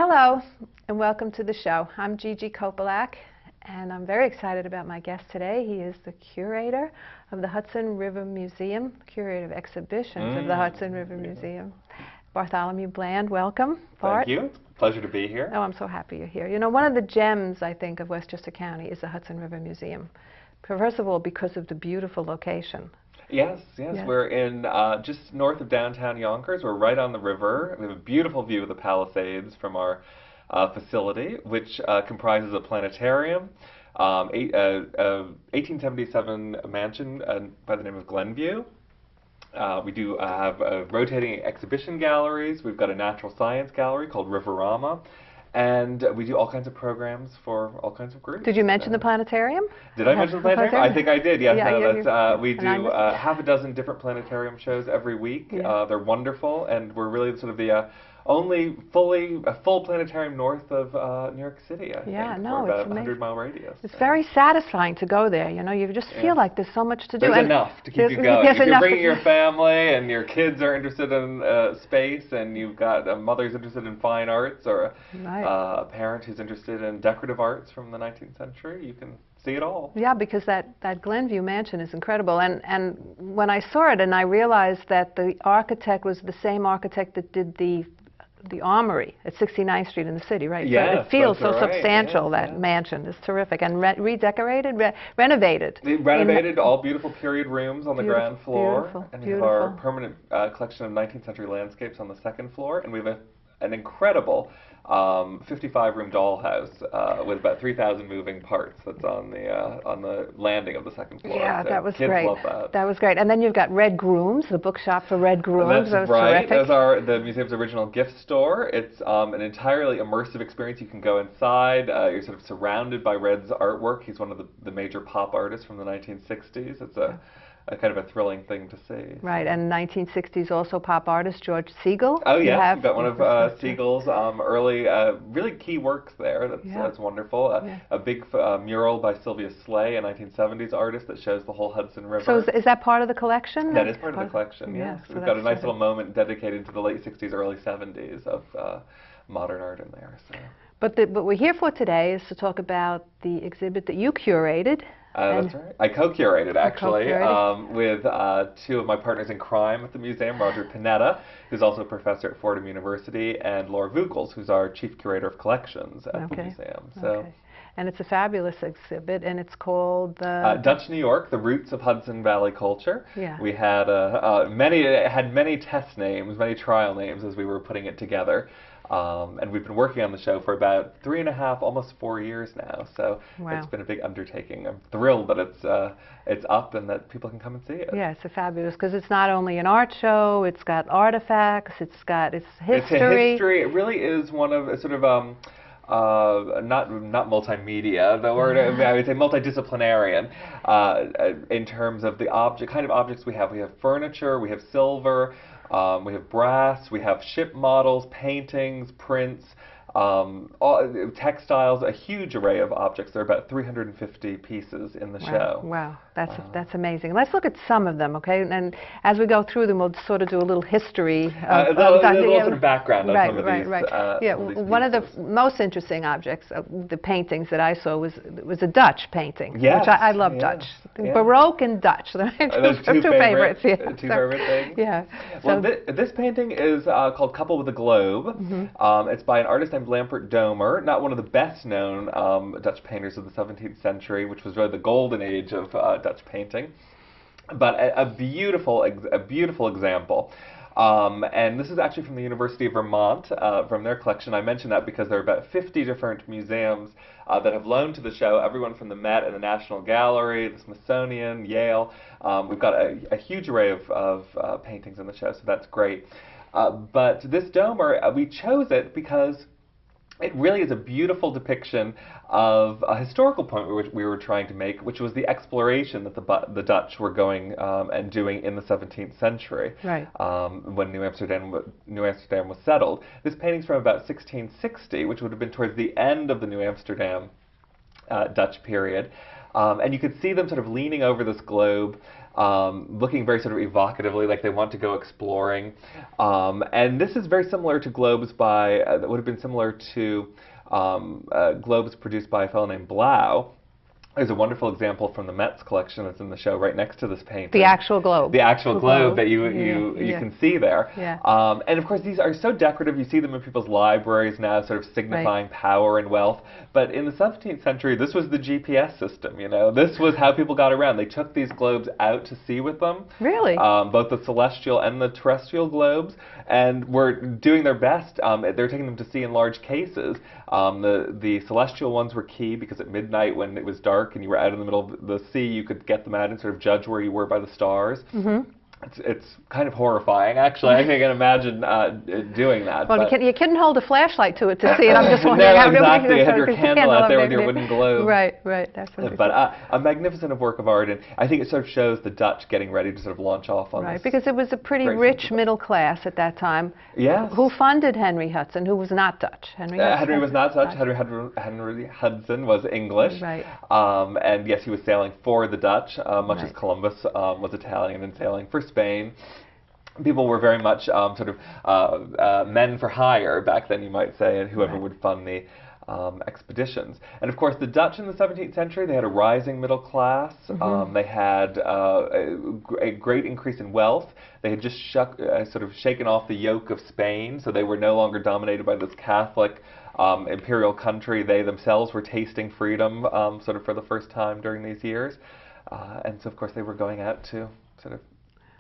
Hello, and welcome to the show. I'm Gigi Kopelak, and I'm very excited about my guest today. He is the curator of the Huson River Museum, Curator of Exhibitions of the Huson River Museum. Bartholomew Bland, welcome. Bart. Thank you. Pleasure to be here. Oh, I'm so happy you're here. You know, one of the gems, I think, of Westchester County is the Huson River Museum. First of all, because of the beautiful location. Yes. We're in just north of downtown Yonkers. We're right on the river. We have a beautiful view of the Palisades from our facility, which comprises a planetarium, 1877 mansion by the name of Glenview. We do have rotating exhibition galleries. We've got a natural science gallery called Riverama. And we do all kinds of programs for all kinds of groups. Did you mention the planetarium? Did I mention the planetarium? I think I did, yes. Yeah, we do half a dozen different planetarium shows every week. Yeah. They're wonderful, and we're really sort of the only full planetarium north of New York City, I think, for about a 100-mile radius. It's very satisfying to go there, you know. You just feel like there's so much to do. There's enough to keep you going. If you're bringing your family and your kids are interested in space, and you've got a mother who's interested in fine arts, or a parent who's interested in decorative arts from the 19th century, you can see it all. Yeah, because that Glenview mansion is incredible. And when I saw it and I realized that the architect was the same architect that did the Armory at 69th Street in the city, right? Yes, so it feels so substantial, that mansion. It's terrific. And redecorated, renovated. Renovated, all beautiful period rooms on the ground floor. And we have our permanent collection of 19th century landscapes on the second floor. And we have an incredible 55-room dollhouse with about 3,000 moving parts that's on the landing of the second floor. Yeah, so that was kids great. Love that. That was great. And then you've got Red Grooms, the bookshop for Red Grooms. That's right. Those are the museum's original gift store. It's an entirely immersive experience. You can go inside. You're sort of surrounded by Red's artwork. He's one of the major pop artists from the 1960s. It's a kind of a thrilling thing to see. Right, and 1960s also pop artist George Segal. Oh yes, you've got one of Segal's early, really key works there. That's wonderful. A big mural by Sylvia Slay, a 1970s artist that shows the whole Hudson River. So is that part of the collection? That is part of the collection, yes. So we've got a nice little moment dedicated to the late 60s, early 70s of modern art in there. So. But what we're here for today is to talk about the exhibit that you curated. That's right. I co-curated, actually, with two of my partners in crime at the museum, Roger Panetta, who's also a professor at Fordham University, and Laura Vukels, who's our chief curator of collections at the museum. So. And it's a fabulous exhibit, and it's called Dutch New York: The Roots of Hudson Valley Culture. Yeah. We had many test names, many trial names as we were putting it together. And we've been working on the show for about 3.5, almost 4 years now. So it's been a big undertaking. I'm thrilled that it's up and that people can come and see it. Yeah, it's fabulous because it's not only an art show. It's got artifacts. It's got history. It's a history. It really is one of sort of not multimedia, the word I would say multidisciplinarian in terms of the kind of objects we have. We have furniture. We have silver. We have brass, we have ship models, paintings, prints, textiles, a huge array of objects. There are about 350 pieces in the show. Wow, that's amazing. Let's look at some of them, okay? And as we go through them, we'll sort of do a little history. A little sort of background on some of these. Yeah, one of the most interesting objects, the paintings that I saw was a Dutch painting, which I love Dutch. Baroque and Dutch. Those two favorites. Two favorite things? Yeah. Well, this painting is called Couple with a Globe. It's by an artist named Lampert Domer, not one of the best-known Dutch painters of the 17th century, which was really the golden age of Dutch painting, but a beautiful example. And this is actually from the University of Vermont, from their collection. I mention that because there are about 50 different museums that have loaned to the show, everyone from the Met and the National Gallery, the Smithsonian, Yale. We've got a huge array of paintings in the show, so that's great. But this Domer, we chose it because it really is a beautiful depiction of a historical point which we were trying to make, which was the exploration that the Dutch were going and doing in the 17th century, when New Amsterdam was settled. This painting's from about 1660, which would have been towards the end of the New Amsterdam Dutch period. And you could see them sort of leaning over this globe, looking very sort of evocatively like they want to go exploring. And this is very similar to globes that would have been similar to globes produced by a fellow named Blau. There's a wonderful example from the Met's collection that's in the show right next to this painting. The actual globe. The actual globe that you Yeah. can see there. Yeah. And of course these are so decorative. You see them in people's libraries now, sort of signifying power and wealth. But in the 17th century, this was the GPS system, you know. This was how people got around. They took these globes out to sea with them. Really? Both the celestial and the terrestrial globes, and were doing their best. They're taking them to sea in large cases. The celestial ones were key because at midnight when it was dark and you were out in the middle of the sea, you could get them out and sort of judge where you were by the stars. Mm-hmm. It's kind of horrifying, actually. I can't imagine doing that. Well, you couldn't hold a flashlight to it to see it. I'm just wondering how exactly. You had your candle out there with your wooden globe. Right. That's interesting. But a magnificent work of art, and I think it sort of shows the Dutch getting ready to sort of launch off on Right, this. because it was a pretty rich middle class at that time. Yes. Who funded Henry Hudson, who was not Dutch? Henry was not Dutch. Henry Hudson was English. Right. And yes, he was sailing for the Dutch, much as Columbus was Italian and sailing for Spain. People were very much sort of men for hire back then, you might say, and whoever would fund the expeditions. And of course, the Dutch in the 17th century, they had a rising middle class. They had a great increase in wealth. They had just sort of shaken off the yoke of Spain, so they were no longer dominated by this Catholic imperial country. They themselves were tasting freedom sort of for the first time during these years. And so, of course, they were going out to sort of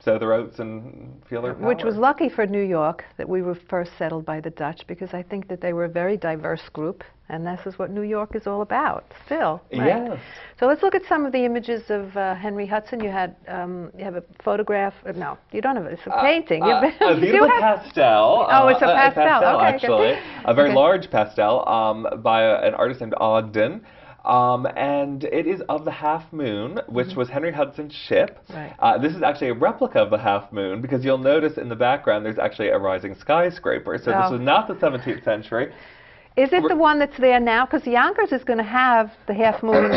sow their oats and feel their power. Which was lucky for New York that we were first settled by the Dutch, because I think that they were a very diverse group, and this is what New York is all about still. Right? Yes. So let's look at some of the images of Henry Hudson. You have a photograph. No, you don't have it. It's a painting. A beautiful pastel. Oh, it's a pastel. Okay, actually. good. A very large pastel by an artist named Ogden. And it is of the Half Moon, which was Henry Hudson's ship. Right. This is actually a replica of the Half Moon, because you'll notice in the background there's actually a rising skyscraper. So this was not the 17th century. Is it the one that's there now? Because Yonkers is going to have the Half Moon.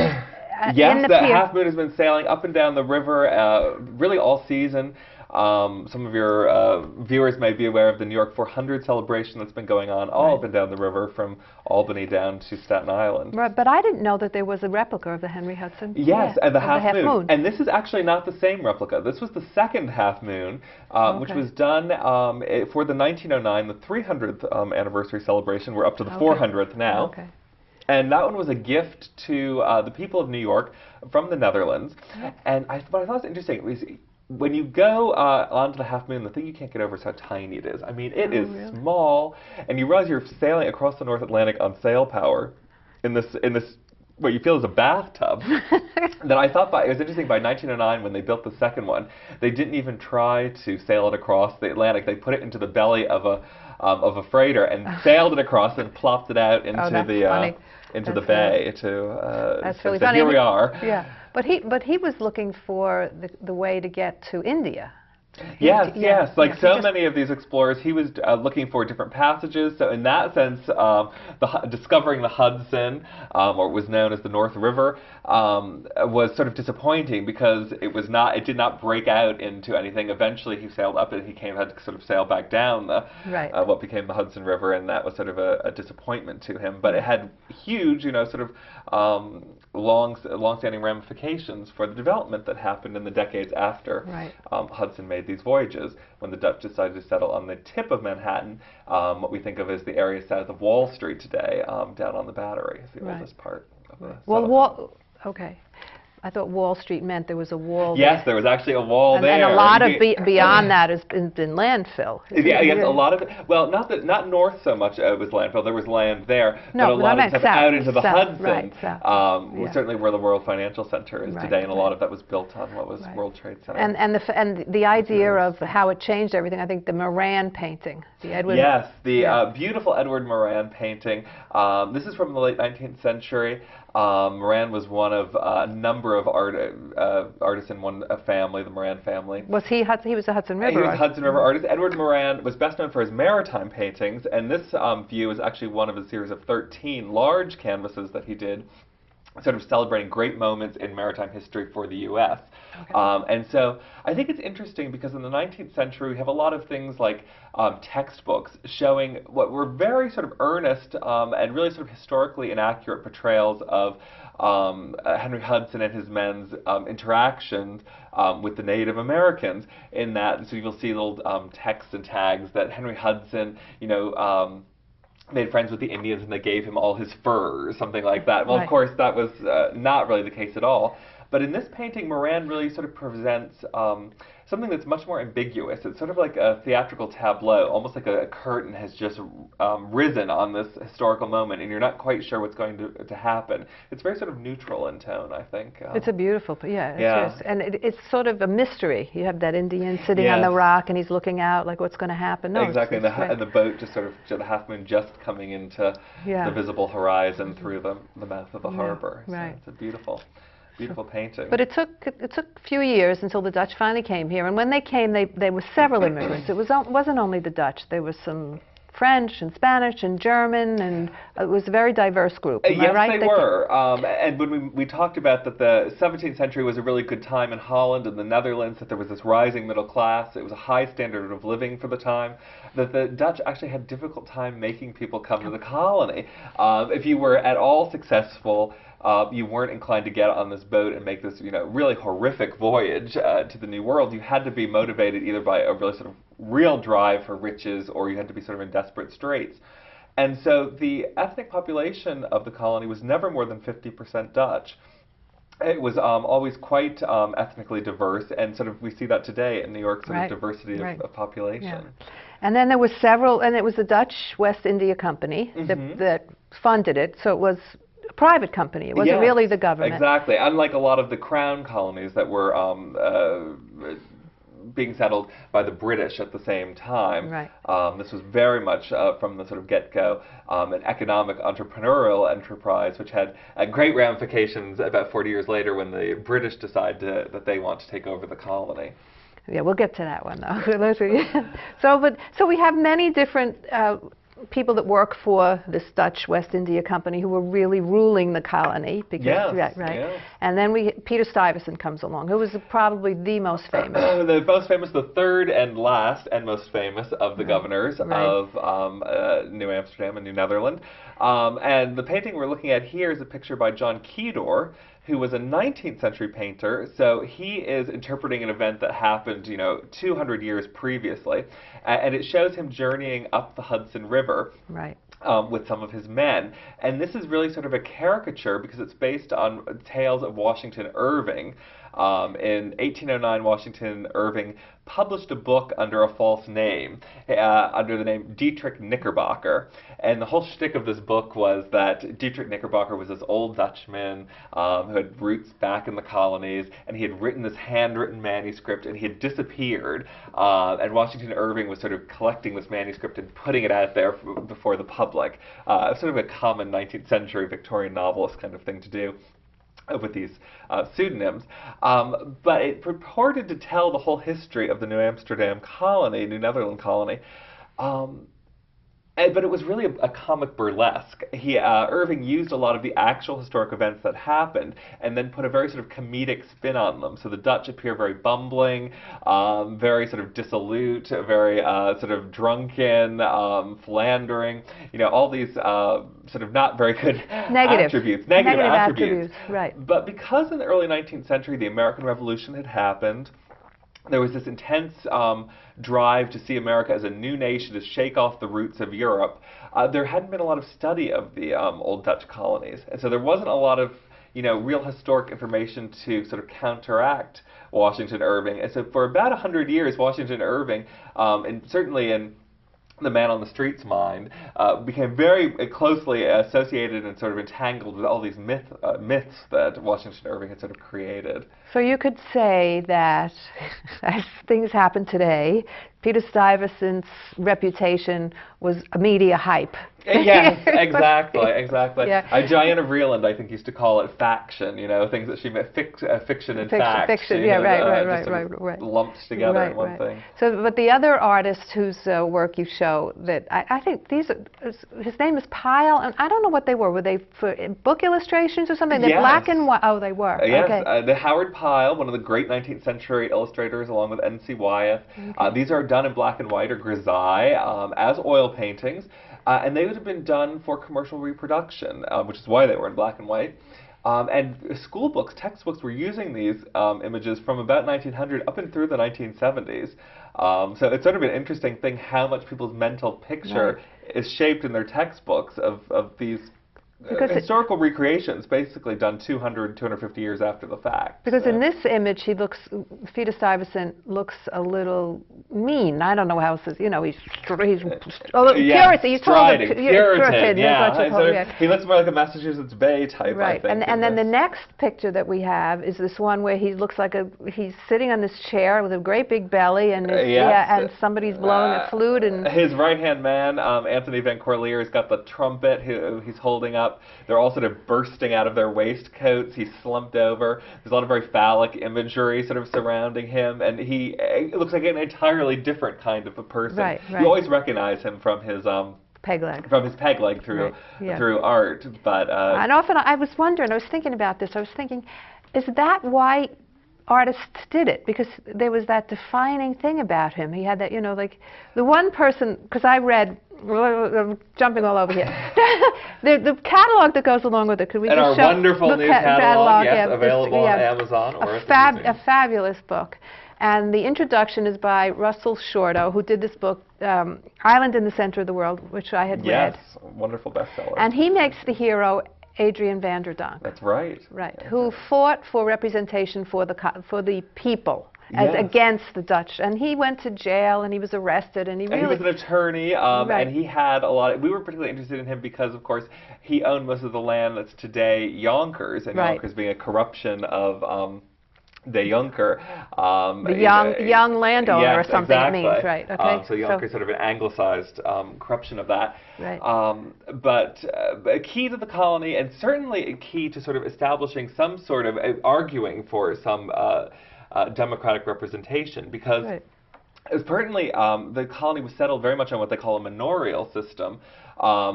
Yes, the Half Moon has been sailing up and down the river really all season. Some of your viewers may be aware of the New York 400 celebration that's been going on all up and down the river from Albany down to Staten Island. Right, but I didn't know that there was a replica of the Henry Hudson. Yes, and the Half Moon. And this is actually not the same replica. This was the second Half Moon, which was done for the 1909, the 300th anniversary celebration. We're up to the 400th now. Okay. And that one was a gift to the people of New York from the Netherlands. And what I thought was interesting was, when you go onto the Half Moon, the thing you can't get over is how tiny it is. I mean, it is small, and you realize you're sailing across the North Atlantic on sail power in this what you feel is a bathtub. That I thought it was interesting. By 1909, when they built the second one, they didn't even try to sail it across the Atlantic. They put it into the belly of a freighter and sailed it across and plopped it out into the bay. That's really so funny. Here we are. Yeah. But he was looking for the way to get to India. Yes. Like so many of these explorers, he was looking for different passages. So in that sense, discovering the Hudson, or was known as the North River, was sort of disappointing, because it did not break out into anything. Eventually, he sailed up, and he had to sort of sail back down what became the Hudson River, and that was sort of a disappointment to him. But it had huge, sort of long-standing ramifications for the development that happened in the decades after Hudson made these voyages, when the Dutch decided to settle on the tip of Manhattan, what we think of as the area south of Wall Street today, down on the Battery, is the oldest part of the okay. I thought Wall Street meant there was a wall Yes, there was actually a wall there. And a lot of beyond that has been landfill. Yes, a lot of it. Well, not north so much was landfill. There was land there, no, but a lot of stuff out into the Hudson. Right, certainly where the World Financial Center is today, and a lot of that was built on what was World Trade Center. And the idea of how it changed everything. I think the Moran painting, the Edward. Yes, the beautiful Edward Moran painting. This is from the late 19th century. Moran was one of a number of artists in one family, the Moran family. Was he was a Hudson River artist? He was a Hudson River artist. Edward Moran was best known for his maritime paintings, and this view is actually one of a series of 13 large canvases that he did sort of celebrating great moments in maritime history for the U.S. Okay. And so I think it's interesting because in the 19th century we have a lot of things like textbooks showing what were very sort of earnest and really sort of historically inaccurate portrayals of Henry Hudson and his men's interactions with the Native Americans. In that, so you'll see little texts and tags that Henry Hudson, made friends with the Indians and they gave him all his fur or something like that. Well, Right. of course, that was not really the case at all. But in this painting, Moran really sort of presents something that's much more ambiguous. It's sort of like a theatrical tableau, almost like a curtain has just risen on this historical moment, and you're not quite sure what's going to happen. It's very sort of neutral in tone, I think. It's a beautiful, yeah, it's Yeah. just, and it's sort of a mystery. You have that Indian sitting on the Yes. rock, and he's looking out like what's going to happen. No, Exactly, it's and great. the boat just sort of, the half moon just coming into Yeah. the visible horizon through the mouth of the Yeah, harbor. So right. it's a beautiful painting. But it took a few years until the Dutch finally came here, and when they came, they were several immigrants. It wasn't only the Dutch. There was some French and Spanish and German, and it was a very diverse group. Am I Yes, right? they were. And when we talked about that the 17th century was a really good time in Holland and the Netherlands, that there was this rising middle class, it was a high standard of living for the time, that the Dutch actually had a difficult time making people come to the colony. If you were at all successful, you weren't inclined to get on this boat and make this, really horrific voyage to the New World. You had to be motivated either by a really sort of real drive for riches, or you had to be sort of in desperate straits. And so the ethnic population of the colony was never more than 50% Dutch. It was always quite ethnically diverse, and sort of we see that today in New York, sort Right, of diversity right. of population. Yeah. And then there was several, and it was the Dutch West India Company that funded it, so it was a private company. It wasn't Yes, really the government. Exactly. Unlike a lot of the crown colonies that were being settled by the British at the same time. Right. This was very much from the sort of get-go an economic entrepreneurial enterprise, which had great ramifications about 40 years later when the British decide that they want to take over the colony. Yeah, we'll get to that one though. So we have many different people that work for this Dutch West India Company who were really ruling the colony. Because, Yes, right. yes. And then Peter Stuyvesant comes along, who was probably the most famous. The most famous, the third and last and most famous of the governors Right. of New Amsterdam and New Netherland. And the painting we're looking at here is a picture by John Kedor, who was a 19th century painter. So he is interpreting an event that happened, 200 years previously. And it shows him journeying up the Hudson River. Right. With some of his men. And this is really sort of a caricature because it's based on tales of Washington Irving. In 1809, Washington Irving published a book under a false name, under the name Dietrich Knickerbocker. And the whole shtick of this book was that Dietrich Knickerbocker was this old Dutchman who had roots back in the colonies, and he had written this handwritten manuscript, and he had disappeared. And Washington Irving was sort of collecting this manuscript and putting it out there before the public. Sort of a common 19th century Victorian novelist kind of thing to do with these pseudonyms. But it purported to tell the whole history of the New Amsterdam colony, New Netherland colony. But it was really a comic burlesque. Irving used a lot of the actual historic events that happened and then put a very sort of comedic spin on them. So the Dutch appear very bumbling, very sort of dissolute, very sort of drunken, philandering, all these sort of not very good attributes, negative attributes. Right. But because in the early 19th century the American Revolution had happened, there was this intense drive to see America as a new nation, to shake off the roots of Europe. There hadn't been a lot of study of the old Dutch colonies, and so there wasn't a lot of real historic information to sort of counteract Washington Irving. And so for about 100 years, Washington Irving, and certainly in the man on the street's mind, became very closely associated and sort of entangled with all these myths that Washington Irving had sort of created. So you could say that as things happen today, Peter Stuyvesant's reputation was a media hype. Yes, exactly, exactly. Yeah. Diana Vreeland, I think, used to call it faction, things that she meant fiction and fact. Fiction, yeah, right. Lumped together in one thing. So, but the other artist whose work you show, that I think his name is Pyle, and I don't know what they were. Were they for book illustrations or something? They're black and white. Oh, they were. Yes, okay. The Howard Pyle, one of the great 19th century illustrators, along with N.C. Wyeth. Okay. These are done in black and white or grisaille as oil paintings. And they would have been done for commercial reproduction, which is why they were in black and white. And school books, textbooks were using these images from about 1900 up and through the 1970s. So it's sort of an interesting thing how much people's mental picture is shaped in their textbooks of these historical recreations, basically done 200, 250 years after the fact. Because in this image, Peter Stuyvesant looks a little mean. I don't know how else he's Puritan. He's striding, Puritan, yeah. He looks more like a Massachusetts Bay type, right. I think. And then the next picture that we have is this one where he looks like he's sitting on this chair with a great big belly, and and somebody's blowing a flute. And his right-hand man, Anthony Van Corlear, has got the trumpet he's holding up. They're all sort of bursting out of their waistcoats. He's slumped over. There's a lot of very phallic imagery sort of surrounding him, and it looks like an entirely different kind of a person. Right. You always recognize him from his peg leg. From his peg leg through art, but and often I was wondering. I was thinking about this. I was thinking, is that why artists did it? Because there was that defining thing about him. He had that, like the one person. Because I read. I'm jumping all over here. the catalog that goes along with it. Could we and just our show wonderful new catalog? Yes, available on Amazon or a fabulous book. And the introduction is by Russell Shorto, who did this book, Island in the Center of the World, which I had read. Yes, wonderful bestseller. And he makes the hero Adrian van der Donck. That's right. Right, who fought for representation for the people. Against the Dutch, and he went to jail, and he was arrested, and he was an attorney, and he had a lot. We were particularly interested in him because, of course, he owned most of the land that's today Yonkers, and Yonkers being a corruption of de Jonker. The young landowner or something exactly. It means, right? Okay. So Yonkers sort of an anglicized corruption of that. Right. But a key to the colony, and certainly a key to sort of establishing some sort of arguing for some. Democratic representation, because certainly the colony was settled very much on what they call a manorial system,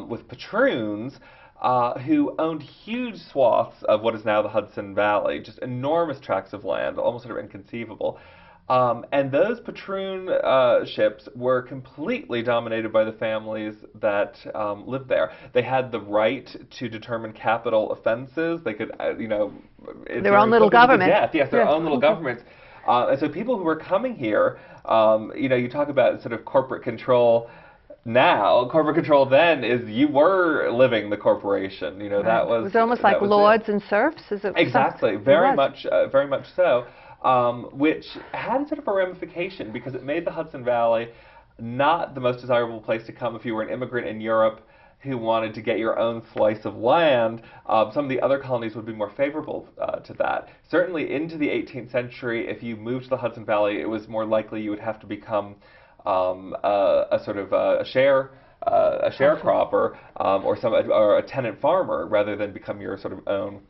with patroons who owned huge swaths of what is now the Hudson Valley, just enormous tracts of land, almost sort of inconceivable. And those patroon ships were completely dominated by the families that lived there. They had the right to determine capital offenses. They could, their own little government. Yes, their own little governments. And so people who were coming here, you talk about sort of corporate control. Now, corporate control then is you were living the corporation. That was. It was almost like lords and serfs. Is it? Exactly, very much so. Which had sort of a ramification because it made the Hudson Valley not the most desirable place to come if you were an immigrant in Europe who wanted to get your own slice of land. Some of the other colonies would be more favorable to that. Certainly into the 18th century, if you moved to the Hudson Valley, it was more likely you would have to become a sort of a sharecropper or a tenant farmer rather than become your sort of own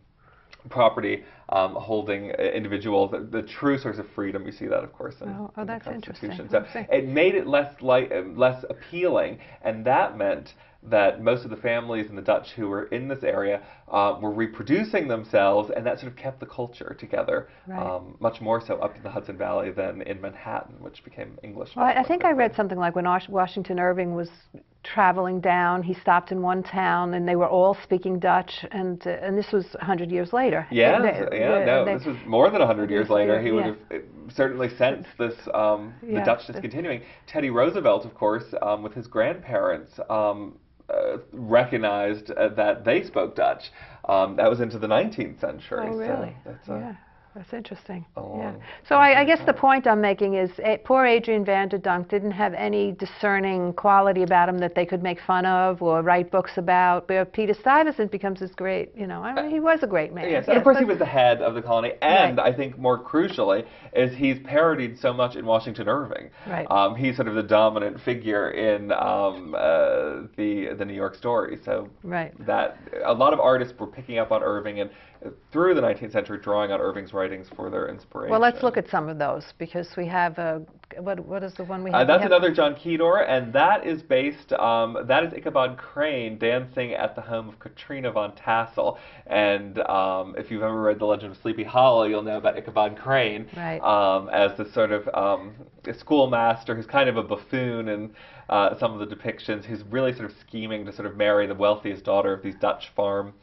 property holding individuals, the true source of freedom. You see that, of course, in the that's Constitution. interesting. So it made it less appealing, and that meant that most of the families in the Dutch who were in this area were reproducing themselves, and that sort of kept the culture together, much more so up in the Hudson Valley than in Manhattan, which became English. Well, I think I read something like when Washington Irving was traveling down, he stopped in one town, and they were all speaking Dutch, and this was 100 years later. This was more than 100 years later. He would have certainly sensed this, the Dutchness continuing. Teddy Roosevelt, of course, with his grandparents, recognized that they spoke Dutch. That was into the 19th century. Oh, really? So That's interesting. along. Yeah. So I guess the point I'm making is poor Adrian Van der Dunk didn't have any discerning quality about him that they could make fun of or write books about. But Peter Stuyvesant becomes this great, I mean, he was a great man. Yes, and of course he was the head of the colony, and Right. I think more crucially is he's parodied so much in Washington Irving. Right. He's sort of the dominant figure in the New York story. So Right. that a lot of artists were picking up on Irving and through the 19th century drawing on Irving's writings for their inspiration. Well, let's look at some of those because we have what is the one we have? That's another John Kedor, and that is based. That is Ichabod Crane dancing at the home of Katrina von Tassel. And if you've ever read The Legend of Sleepy Hollow, you'll know about Ichabod Crane as this sort of a schoolmaster who's kind of a buffoon in some of the depictions. Who's really sort of scheming to sort of marry the wealthiest daughter of these Dutch farm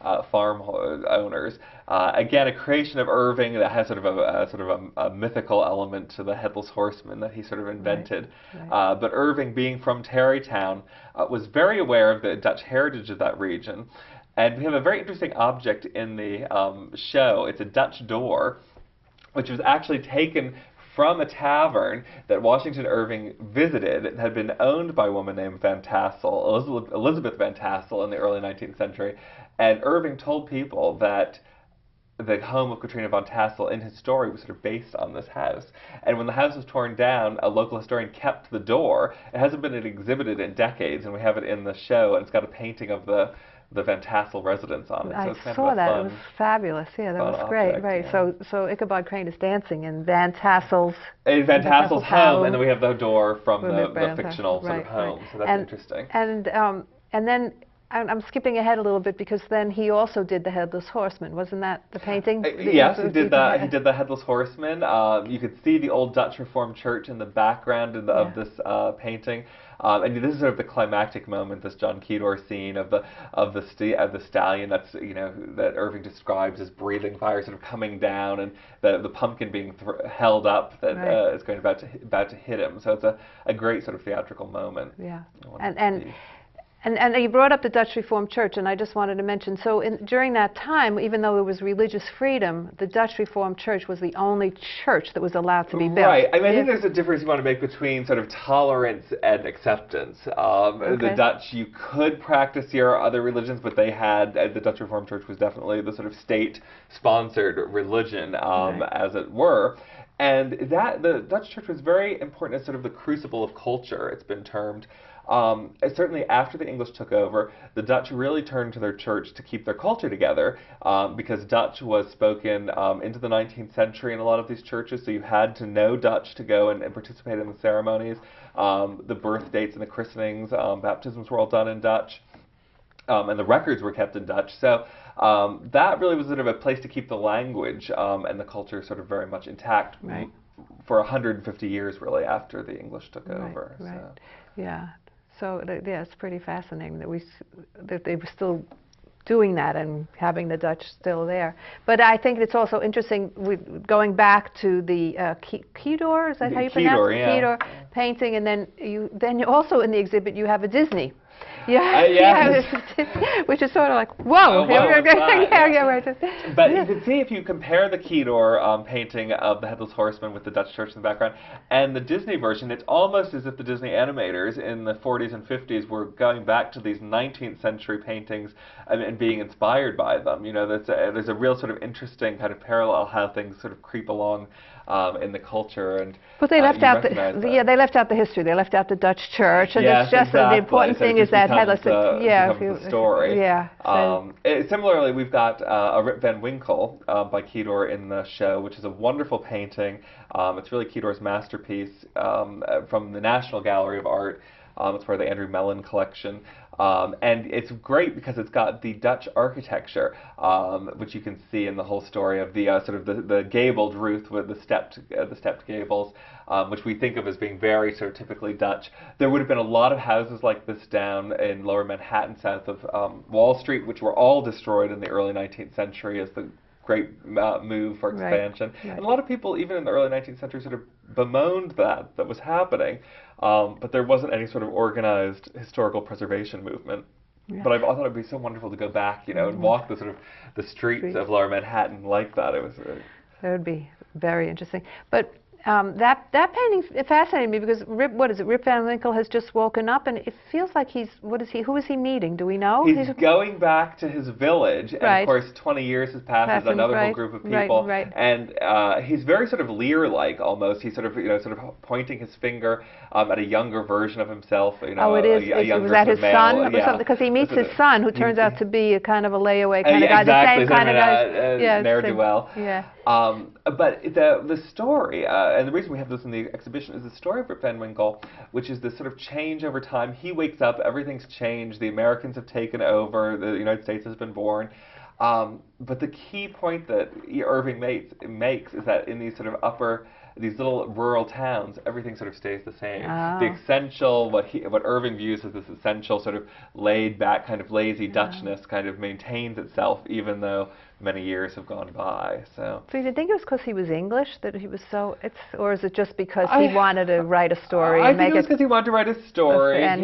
owners. Again, a creation of Irving that has sort of a mythical element to the Headless Horseman that he sort of invented. Right. But Irving, being from Tarrytown, was very aware of the Dutch heritage of that region. And we have a very interesting object in the show. It's a Dutch door, which was actually taken from a tavern that Washington Irving visited. It had been owned by a woman named Van Tassel, Elizabeth Van Tassel, in the early 19th century. And Irving told people that the home of Katrina von Tassel in his story was sort of based on this house. And when the house was torn down, a local historian kept the door. It hasn't been exhibited in decades, and we have it in the show, and it's got a painting of the Van Tassel residence on it. So it's I saw that. It was fabulous. Yeah, that was great. Object, right. Yeah. So Ichabod Crane is dancing in Van Tassel's. In Van Tassel's home, and then we have the door from the fictional sort of right. home. So that's interesting. And then I'm skipping ahead a little bit because then he also did the Headless Horseman. Wasn't that the painting? Yes, he did that. He did the Headless Horseman. You could see the old Dutch Reformed Church in the background of this painting. And this is sort of the climactic moment, this John Kedor scene of the stallion that's that Irving describes as breathing fire sort of coming down, and the pumpkin being held up that is going about to hit him. So it's a great sort of theatrical moment. Yeah, and you brought up the Dutch Reformed Church, and I just wanted to mention, so during that time, even though there was religious freedom, the Dutch Reformed Church was the only church that was allowed to be built. Right. I mean, I think there's a difference you want to make between sort of tolerance and acceptance. The Dutch, you could practice your other religions, but they had, the Dutch Reformed Church was definitely the sort of state-sponsored religion, as it were. And the Dutch church was very important as sort of the crucible of culture, it's been termed. Certainly after the English took over, the Dutch really turned to their church to keep their culture together, because Dutch was spoken into the 19th century in a lot of these churches, so you had to know Dutch to go and participate in the ceremonies. The birth dates and the christenings, baptisms were all done in Dutch, and the records were kept in Dutch. So that really was sort of a place to keep the language and the culture sort of very much intact for 150 years, really, after the English took over. Right. So. Yeah. So yeah, it's pretty fascinating that they were still doing that and having the Dutch still there. But I think it's also interesting going back to the Kedor, is that how you pronounce it? Kedor painting, and then also in the exhibit you have a Disney. Which is sort of like, whoa. But you can see if you compare the Kedor painting of the Headless Horseman with the Dutch church in the background and the Disney version, it's almost as if the Disney animators in the 40s and 50s were going back to these 19th century paintings and being inspired by them. There's a real sort of interesting kind of parallel how things sort of creep along in the culture, but they left out they left out the history. They left out the Dutch church, and it's just the important thing is that Headless. The story. Similarly, we've got a Rip Van Winkle by Kedor in the show, which is a wonderful painting. It's really Kedor's masterpiece from the National Gallery of Art. It's part of the Andrew Mellon collection. And it's great because it's got the Dutch architecture, which you can see in the whole story of the sort of the gabled roof with the stepped gables, which we think of as being very sort of typically Dutch. There would have been a lot of houses like this down in Lower Manhattan, south of Wall Street, which were all destroyed in the early 19th century as the great move for expansion. And a lot of people, even in the early 19th century, sort of bemoaned that was happening. But there wasn't any sort of organized historical preservation movement. But I thought it'd be so wonderful to go back, and walk the streets of Lower Manhattan like that. It was. That would be very interesting. But that painting fascinated me because Rip Van Winkle has just woken up, and it feels like who is he meeting? Do we know? He's going back to his village, and Right. of course 20 years has passed with another whole right, group of people, right. and he's very sort of Lear-like almost. He's sort of, sort of pointing his finger at a younger version of himself, Oh, it is. a younger Was that his male. son or Yeah. something? Because he meets his son, who turns out to be a kind of a layaway kind of yeah, guy, exactly. the same kind of guy. Ne'er-do-well. Yeah. But the story, and the reason we have this in the exhibition, is the story of Rip Van Winkle, which is this sort of change over time. He wakes up, everything's changed, the Americans have taken over, the United States has been born. But the key point that Irving makes is that in these sort of these little rural towns, everything sort of stays the same. Oh. The essential, what Irving views as this essential sort of laid back kind of lazy Dutchness kind of maintains itself, even though many years have gone by. So do you think it was because he was English that he was so? or is it just because he wanted to write a story? I think it was because he wanted to write a story. And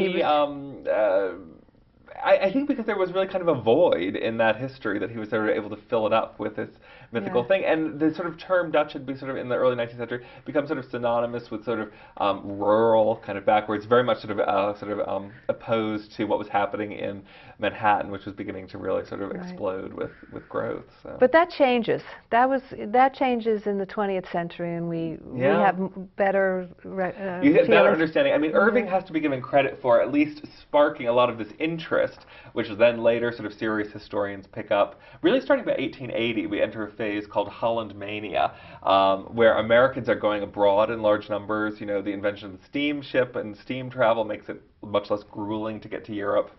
I think because there was really kind of a void in that history that he was sort of able to fill it up with this mythical thing. And the sort of term Dutch had been sort of in the early 19th century become sort of synonymous with sort of rural, kind of backwards, very much sort of opposed to what was happening in Manhattan, which was beginning to really sort of explode with growth. So. But that changes. That changes in the 20th century, and we have better you get better understanding. I mean, Irving has to be given credit for at least sparking a lot of this interest, which then later sort of serious historians pick up. Really starting by 1880, we enter a phase called Holland Mania, where Americans are going abroad in large numbers. You know, the invention of the steamship and steam travel makes it much less grueling to get to Europe.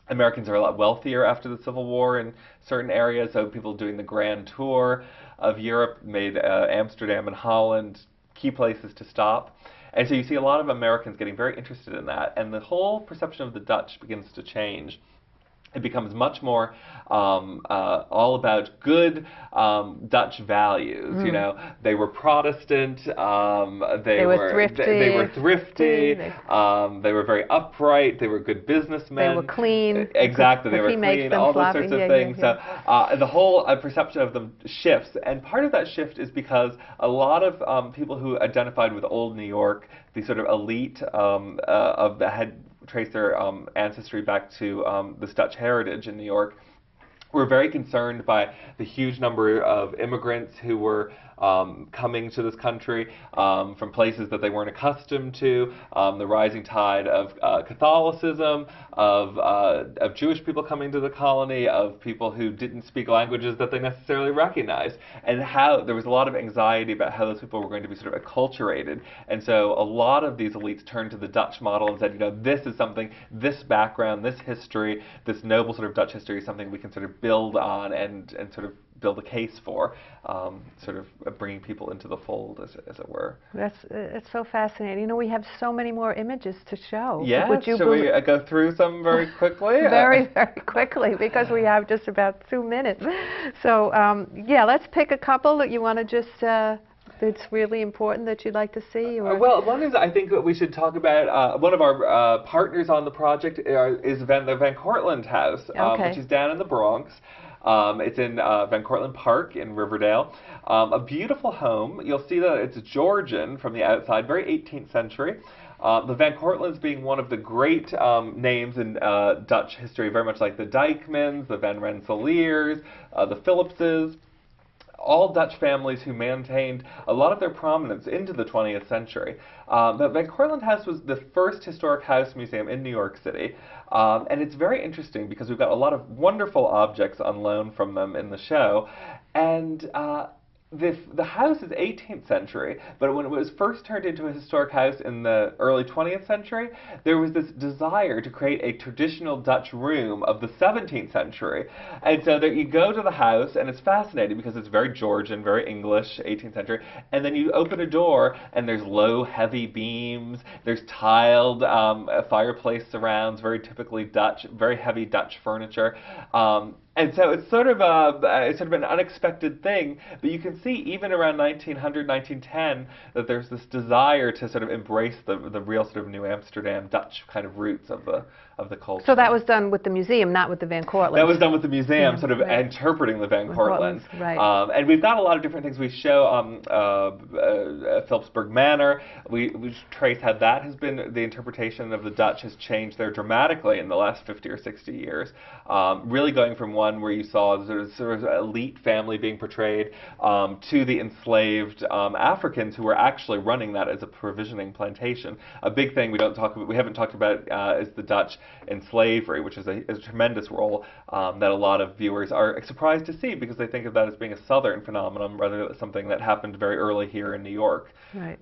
Americans are a lot wealthier after the Civil War in certain areas, so people doing the grand tour of Europe made Amsterdam and Holland key places to stop. And so you see a lot of Americans getting very interested in that, and the whole perception of the Dutch begins to change. It becomes much more all about good Dutch values. You know, they were Protestant. They were thrifty. They were thrifty. They were very upright. They were good businessmen. They were clean. Exactly, they were clean. All those sorts of things. So the whole perception of them shifts, and part of that shift is because a lot of people who identified with old New York, the sort of elite of the had trace their ancestry back to this Dutch heritage in New York, were very concerned by the huge number of immigrants who were coming to this country from places that they weren't accustomed to, the rising tide of Catholicism, of Jewish people coming to the colony, of people who didn't speak languages that they necessarily recognized, and how there was a lot of anxiety about how those people were going to be sort of acculturated. And so a lot of these elites turned to the Dutch model and said, you know, this is something, this background, this history, this noble sort of Dutch history is something we can sort of build on and sort of build a case for, sort of bringing people into the fold, as it were. It's so fascinating. You know, we have so many more images to show. Yeah, shall we go through some very quickly? Very quickly, because we have just about 2 minutes. So, yeah, let's pick a couple that you want to just, that's really important that you'd like to see. Or well, one is, I think that we should talk about, one of our partners on the project is the Van Cortlandt House, which is down in the Bronx. It's in Van Cortlandt Park in Riverdale. A beautiful home. You'll see that it's Georgian from the outside, very 18th century. The Van Cortlandts being one of the great names in Dutch history, very much like the Dijkmans, the Van Rensselaers, the Phillipses. All Dutch families who maintained a lot of their prominence into the 20th century. The Van Cortlandt House was the first historic house museum in New York City. And it's very interesting because we've got a lot of wonderful objects on loan from them in the show. And the house is 18th century, but when it was first turned into a historic house in the early 20th century, there was this desire to create a traditional Dutch room of the 17th century. And so that you go to the house, and it's fascinating because it's very Georgian, very English, 18th century, and then you open a door, and there's low, heavy beams, there's tiled fireplace surrounds, very typically Dutch, very heavy Dutch furniture. And so it's sort of an unexpected thing, but you can see even around 1900, 1910 that there's this desire to sort of embrace the real sort of New Amsterdam Dutch kind of roots of the culture. So that was done with the museum, not with the Van Cortlandt. That was done with the museum, Yeah, sort of right. interpreting the Van Cortlandt. Right. And we've got a lot of different things we show. Philipsburg Manor, we trace how that has been, the interpretation of the Dutch has changed there dramatically in the last 50 or 60 years. Really going from one where you saw sort of elite family being portrayed to the enslaved Africans who were actually running that as a provisioning plantation. A big thing we haven't talked about is the Dutch in slavery, which is a tremendous role that a lot of viewers are surprised to see because they think of that as being a Southern phenomenon rather than something that happened very early here in New York. Right.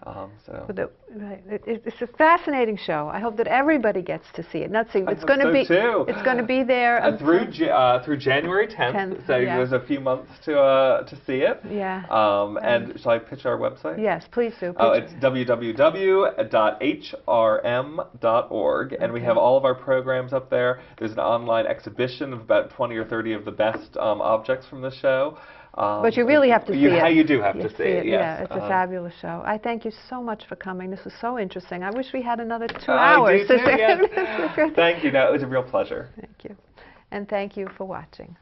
Right. It's a fascinating show. I hope that everybody gets to see it. It's going to be too. It's going to be there through January 10th. So yeah. there's a few months to see it. Yeah. And shall I pitch our website? Yes, please do. It's www.hrm.org, and we have all of our programs up there. There's an online exhibition of about 20 or 30 of the best objects from the show. But you really have to see it. You do have to see it, yes. Yeah, it's a fabulous show. I thank you so much for coming. This was so interesting. I wish we had another 2 hours. I do too, yes. Thank you. No, it was a real pleasure. Thank you. And thank you for watching.